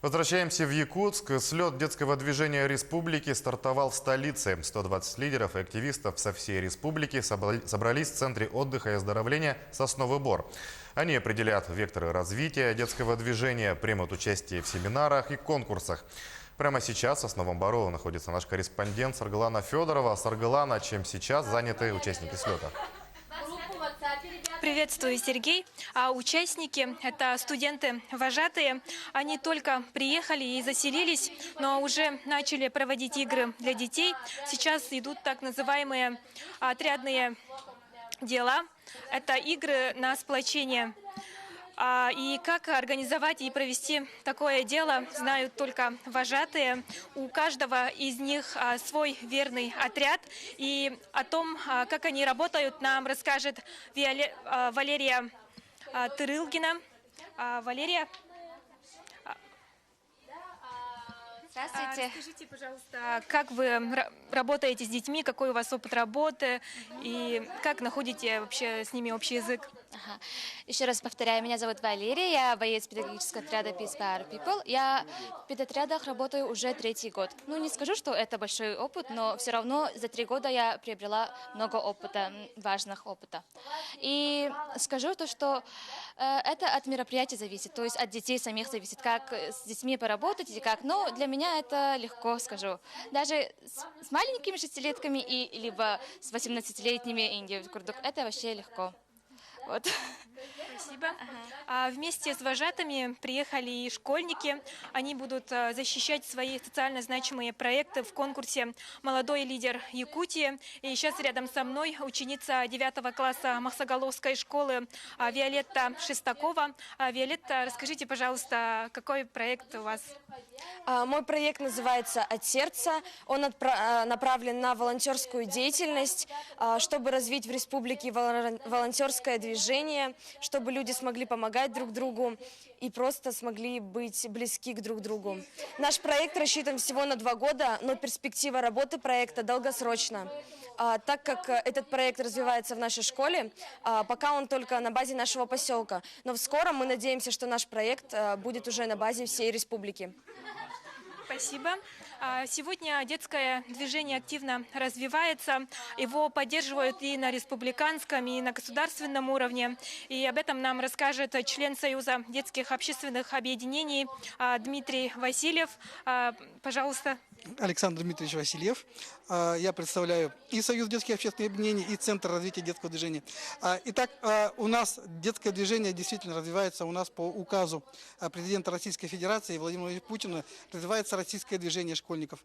Возвращаемся в Якутск. Слет детского движения республики стартовал в столице. 120 лидеров и активистов со всей республики собрались в Центре отдыха и оздоровления «Сосновый Бор». Они определят векторы развития детского движения, примут участие в семинарах и конкурсах. Прямо сейчас в Сосновом Бору находится наш корреспондент Саргалана Федорова. Саргалана, чем сейчас заняты участники слета? Приветствую, Сергей. Участники – это студенты-вожатые. Они только приехали и заселились, но уже начали проводить игры для детей. Сейчас идут так называемые отрядные дела. Это игры на сплочение. И как организовать и провести такое дело, знают только вожатые. У каждого из них свой верный отряд. И о том, как они работают, нам расскажет Валерия Тырылгина. Валерия. Здравствуйте. Расскажите, пожалуйста, как вы работаете с детьми, какой у вас опыт работы и как находите вообще с ними общий язык? Ага. Еще раз повторяю, меня зовут Валерия, я боец педагогического отряда Peace by People. Я в педотрядах работаю уже 3-й год. Ну, не скажу, что это большой опыт, но все равно за 3 года я приобрела много опыта, важных опыта. И скажу то, что это от мероприятий зависит, то есть от детей самих зависит, как с детьми поработать и как. Но для меня это легко, скажу. Даже с маленькими 6-летками и либо с 18-летними инди курдук, это вообще легко. Вот. Спасибо. Вместе с вожатыми приехали и школьники. Они будут защищать свои социально значимые проекты в конкурсе «Молодой лидер Якутии». И сейчас рядом со мной ученица 9 класса Махсагаловской школы Виолетта Шестакова. Виолетта, расскажите, пожалуйста, какой проект у вас? Мой проект называется «От сердца». Он направлен на волонтерскую деятельность, чтобы развить в республике волонтерское движение, чтобы люди смогли помогать друг другу и просто смогли быть близки к друг другу. Наш проект рассчитан всего на 2 года, но перспектива работы проекта долгосрочна. Так как этот проект развивается в нашей школе, пока он только на базе нашего поселка. Но в скором мы надеемся, что наш проект будет уже на базе всей республики. Спасибо. Сегодня детское движение активно развивается. Его поддерживают и на республиканском, и на государственном уровне. И об этом нам расскажет член Союза детских общественных объединений Дмитрий Васильев. Пожалуйста. Александр Дмитриевич Васильев. Я представляю и Союз детских общественных объединений, и Центр развития детского движения. Итак, у нас детское движение действительно развивается. У нас по указу президента Российской Федерации Владимира Владимировича Путина развивается российское движение школьников.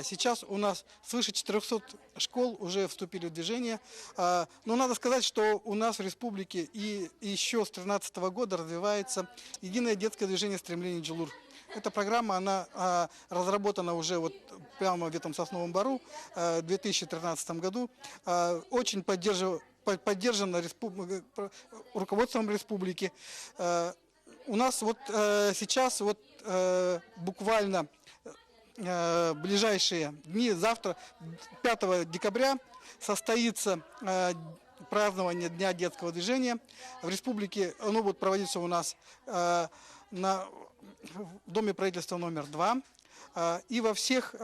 Сейчас у нас свыше 400 школ уже вступили в движение. Но надо сказать, что у нас в республике и еще с 2013 года развивается единое детское движение «Стремление Джилур». Эта программа, она разработана уже вот прямо в этом Сосновом Бору в 2013 году. Очень поддержана руководством республики. У нас вот сейчас вот буквально ближайшие дни, завтра, 5 декабря, состоится празднование Дня детского движения. В республике оно будет проводиться у нас в Доме правительства номер 2. И во всех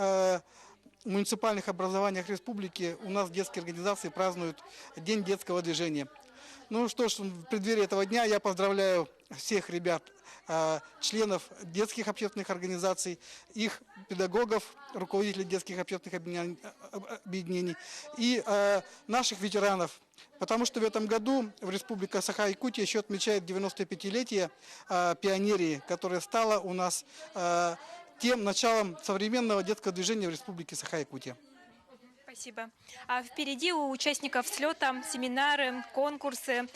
муниципальных образованиях республики у нас детские организации празднуют День детского движения. Ну что ж, в преддверии этого дня я поздравляю всех ребят, членов детских общественных организаций, их педагогов, руководителей детских общественных объединений и наших ветеранов. Потому что в этом году в Республике Саха-Якутия еще отмечает 95-летие пионерии, которая стала у нас тем началом современного детского движения в Республике Саха-Якутия. Спасибо. Впереди у участников слета семинары, конкурсы.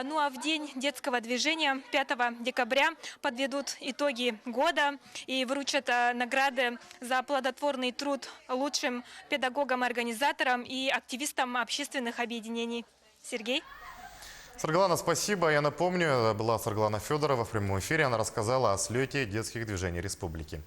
Ну а в день детского движения 5 декабря подведут итоги года и вручат награды за плодотворный труд лучшим педагогам-организаторам и активистам общественных объединений. Сергей? Саргалана, спасибо. Я напомню, была Саргалана Федорова в прямом эфире. Она рассказала о слете детских движений республики.